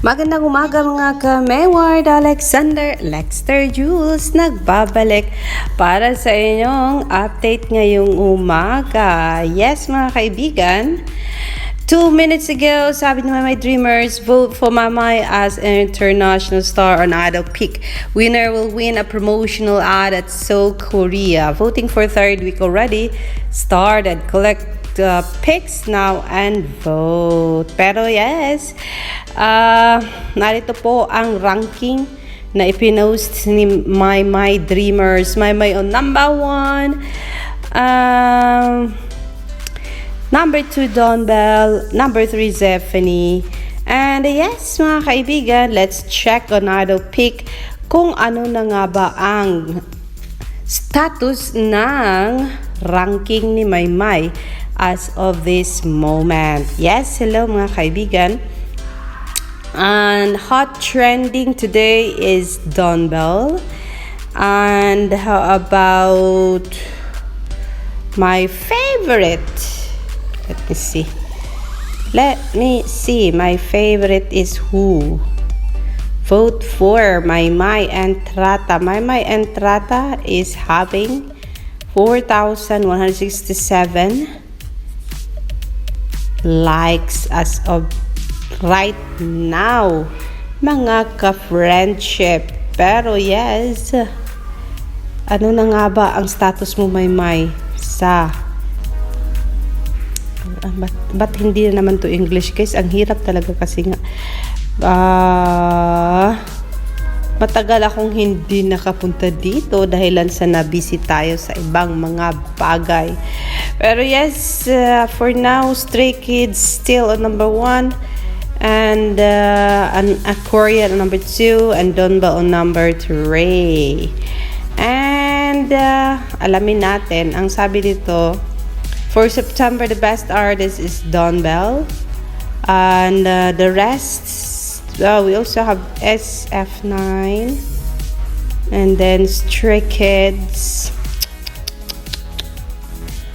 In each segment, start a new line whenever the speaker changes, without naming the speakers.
Magandang umaga mga ka-Mayward, Lexter Jules nagbabalik para sa inyong update ngayong umaga. Yes mga kaibigan, 2 minutes ago, sabi ni My Dreamers, vote for Mamay as an international star on Idol Peak. Winner will win a promotional ad at Seoul, Korea. Voting for third week already started. Collect picks now and vote. Pero yes, narito po ang ranking na ipinost ni My Dreamers. My on number 1. Number 2, Don Bell. Number 3, Zephanie. And yes, mga kaibigan, let's check on Idol Peak kung ano na nga ba ang status ng ranking ni Maymay as of this moment. Yes, hello mga kaibigan. And hot trending today is Don Bell. And how about my favorite? Let me see. My favorite is who? Vote for Maymay Entrata. Maymay Entrata is having 4,167 likes as of right now, mga ka-friendship. Pero yes, ano na nga ba ang status mo, Maymay, sa ba't hindi na naman to English, guys? Ang hirap talaga kasi nga matagal akong hindi nakapunta dito dahilan sa nabisi tayo sa ibang mga bagay. Pero yes, for now, Stray Kids still on number 1 and Korea on number 2 and Don Bell on number 3. And alamin natin, ang sabi dito, for September, the best artist is Don Bell. And the rest, we also have SF9. And then Stray Kids.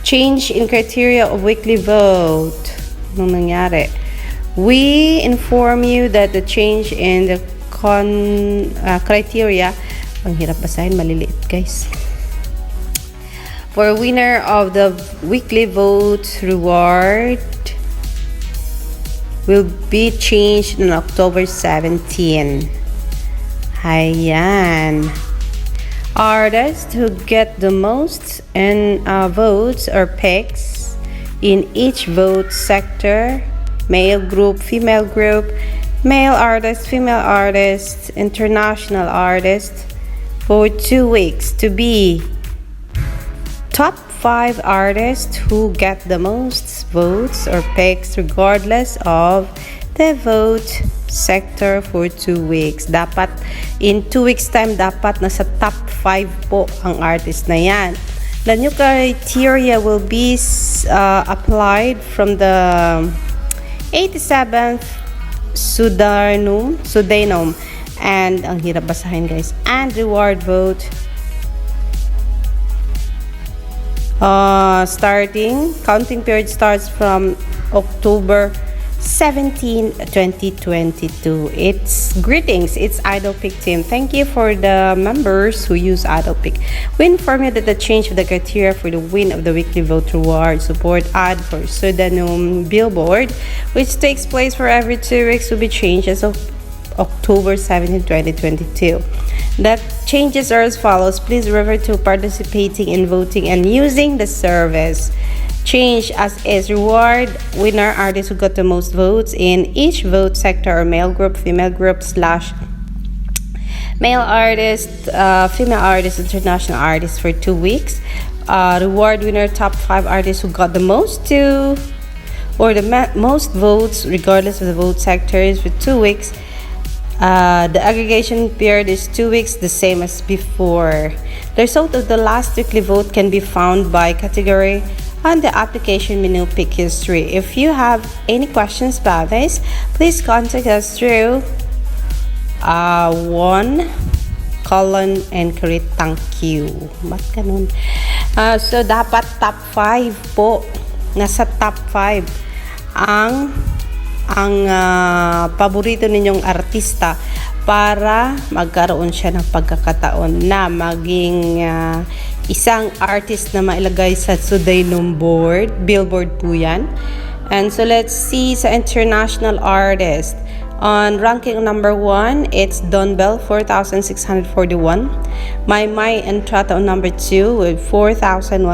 Change in criteria of weekly vote. Anong nangyari? We inform you that the change in the criteria, ang hirap basahin, maliliit guys. For winner of the weekly vote reward will be changed on October 17. Ayan. Artists who get the most votes or picks in each vote sector, male group, female group, male artist, female artist, international artist, for 2 weeks to be top 5 artists who get the most votes or picks regardless of the vote sector for 2 weeks. Dapat in 2 weeks time, dapat nasa top 5 po ang artist na yan. The new criteria will be applied from the 87th Sudanum and ang hirap basahin guys, and reward vote counting period starts from October 17, 2022. It's greetings, it's Idol Peak team. Thank you for the members who use Idol Peak. We inform you that the change of the criteria for the win of the weekly vote reward support ad for Pseudonym Billboard, which takes place for every 2 weeks, will be changed as of October 17, 2022. That changes are as follows. Please refer to participating in voting and using the service. Change as is reward winner artists who got the most votes in each vote sector or male group, female group / male artist, female artist, international artist for 2 weeks. Reward winner top 5 artists who got the most most votes regardless of the vote sectors for 2 weeks. The aggregation period is 2 weeks, the same as before. The result of the last weekly vote can be found by category on the application menu Pick History. If you have any questions about this, please contact us through 1 colon and create thank you. Ba't ganun? So, dapat top 5 po. Nasa top 5 ang ang paborito ninyong artista para magkaroon siya ng pagkakataon na maging isang artist na mailagay sa Sudainum board, Billboard po yan. And so let's see sa international artist. On ranking number 1, it's Don Bell, 4,641. Mai Entrata on number 2 with 4,162.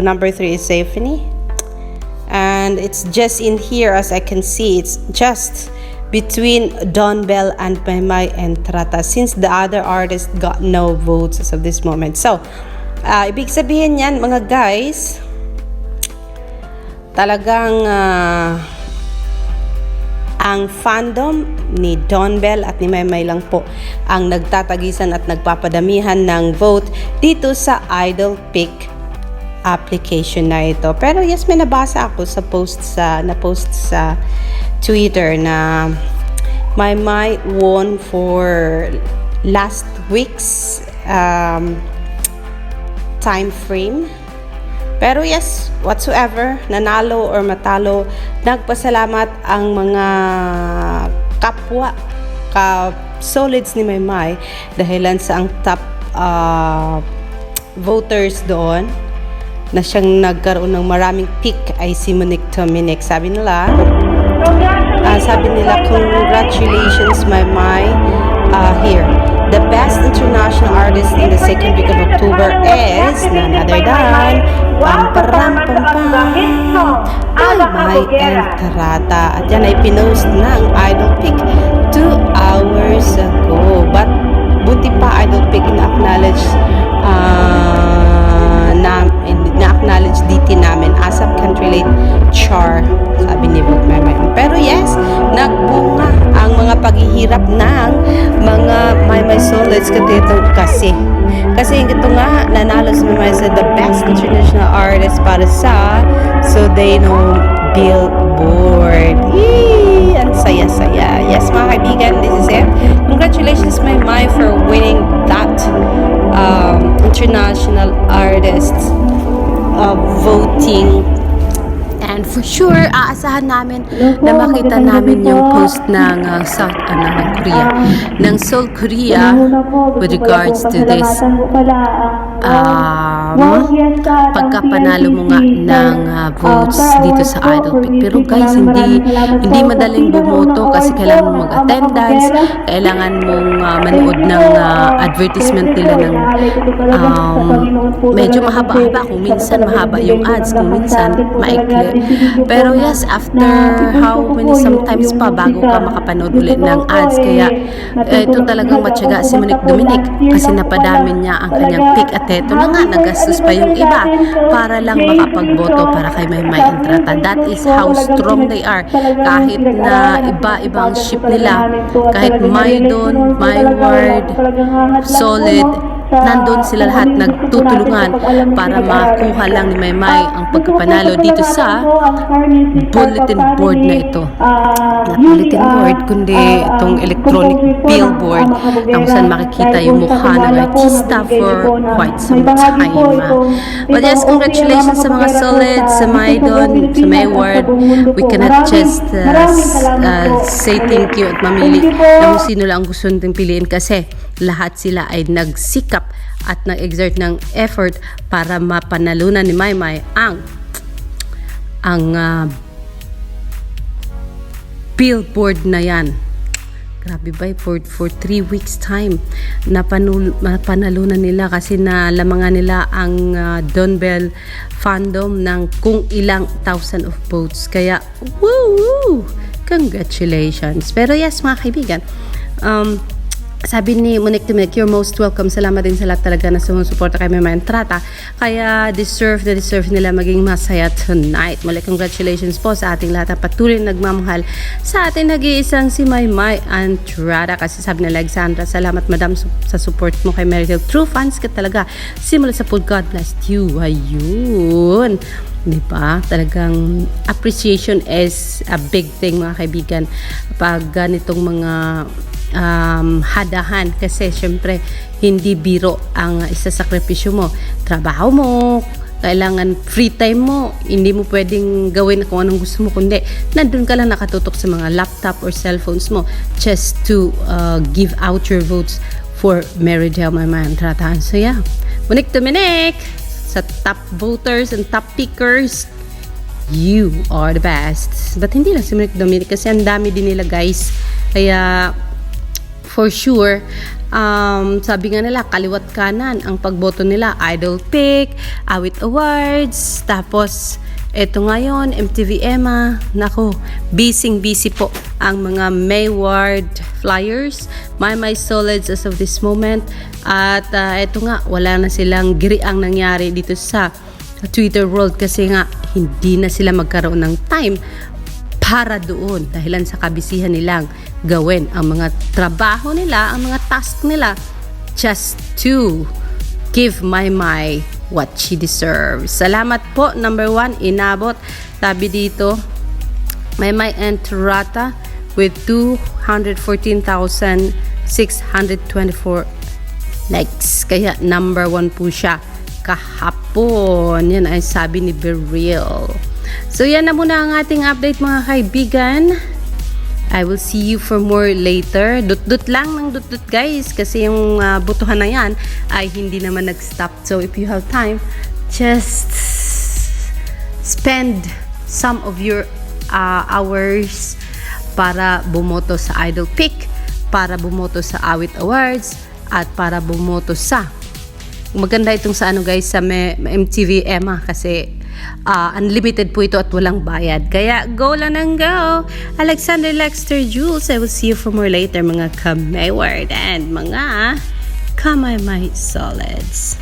Number 3 is Symphony. And it's just in here, as I can see, it's just between Don Bell and Mai Entrata, since the other artist got no votes as of this moment. So, ibig sabihin yan, mga guys, talagang ang fandom ni Don Bell at ni Mai lang po ang nagtatagisan at nagpapadamihan ng vote dito sa Idol Pick application na ito. Pero yes, may nabasa ako sa na-post sa Twitter na Mai won for last week's time frame. Pero yes, whatsoever, nanalo or matalo, nagpasalamat ang mga kapwa solids ni Mai dahilan sa ang top voters doon na siyang nagkaroon ng maraming pick ay si Monique Dominic. Sabi nila, congratulations Mai, here. The best international artist in the second week of October is none other than Mai Entrata. At yan ay pinost ng Idol Pick 2 hours ago. But buti pa Idol Pick na-acknowledge na-acknowledge DT namin. ASAP can't relate, char, sabi ni Vote Mai. Pero yes, nagbunga ang mga paghihirap ng mga Mai solids kasi ito nga nanalo si Mai sa the best international artist para sa Sudainum Billboard. Yee! Ang saya-saya. Yes, mga kaibigan, this is it. Congratulations Mai for winning that international artist voting. And for sure, aasahan namin na makita namin yung post ng Seoul, Korea with regards to this pagkapanalo mo nga ng votes dito sa Idol Pick. Pero guys, hindi madaling bumoto kasi kailangan mong mag-attendance, kailangan mong manood ng advertisement nila ng medyo mahaba-haba, kung minsan mahaba yung ads, kung minsan maikli. Pero yes, after how many sometimes pa bago ka makapanood ulit ng ads. Kaya ito talagang matyaga si Monique Dominic kasi napadami niya ang kanyang pick at eto na nga, nagastos pa yung iba para lang makapagboto para kay Mai Entrata. That is how strong they are. Kahit na iba-ibang ship nila, kahit Maidon, Maiward, Solid, nandun sila lahat nagtutulungan para makuha lang ni Mai ang pagkapanalo dito sa bulletin board na ito. Not bulletin board, kundi itong electronic billboard kung saan makikita yung mukha ng artista for quite some time. But yes, congratulations sa mga solids, sa Maidon, sa Mayward. We cannot just say thank you at mamili na kung sino lang gusto natin piliin kasi lahat sila ay nagsikap at nag-exert ng effort para mapanalunan ni Mai ang billboard na yan. Grabe ba, for 3 weeks time napanalunan nila kasi nalamangan nila ang Don Bell fandom ng kung ilang thousand of votes. Kaya woo! Congratulations. Pero yes, mga kaibigan, sabi ni Monique Dominic, you're most welcome. Salamat din sa lahat talaga na sumusuporta kay Mai Entrata. Kaya deserve nila maging masaya tonight. Muli, congratulations po sa ating lahat na patuloy nagmamahal sa ating nag-iisang si Mai Entrata. Kasi sabi ni Alexandra, salamat madam sa support mo kay Meryl. True fans ka talaga. Simula sa pool, God bless you. Ayun. Diba? Talagang appreciation is a big thing, mga kaibigan. Pag ganitong mga hadahan kasi syempre hindi biro ang isasakripisyo mo, trabaho mo, kailangan free time mo, hindi mo pwedeng gawin kung anong gusto mo, kundi nandun ka lang nakatutok sa mga laptop or cellphones mo just to give out your votes for Mary Del Maman Tratan. So yeah, Munik Dominic, sa top voters and top pickers, you are the best. But hindi lang si Munik Dominic kasi ang dami din nila guys. Kaya for sure, sabi nga nila, kaliwat kanan ang pagboto nila. Idol Pick, Awit Awards, tapos eto ngayon, MTV Emma. Nako, busy po ang mga Mayward Flyers, My Solids as of this moment. At eto nga, wala na silang giriang nangyari dito sa Twitter world kasi nga hindi na sila magkaroon ng time para doon dahilan sa kabisihan nilang gawin ang mga trabaho nila, ang mga task nila just to give Maymay what she deserves. Salamat po, number 1, inabot. Sabi dito, Maymay and Turata with 214,624 likes. Kaya number 1 po siya kahapon. Yan ay sabi ni Beryl. So yan na muna ang ating update mga kaibigan. I will see you for more later. Dut-dut lang ng dut-dut guys kasi yung butuhan na yan ay hindi naman nag-stop. So if you have time, just spend some of your hours para bumoto sa Idol Pick, para bumoto sa Awit Awards, at para bumoto sa maganda itong sa ano guys sa MTV Emma kasi unlimited po ito at walang bayad. Kaya go lang ng go. Alexander Lexter Jules, I will see you for more later mga ka-Mayward and mga ka-Maymay Solids.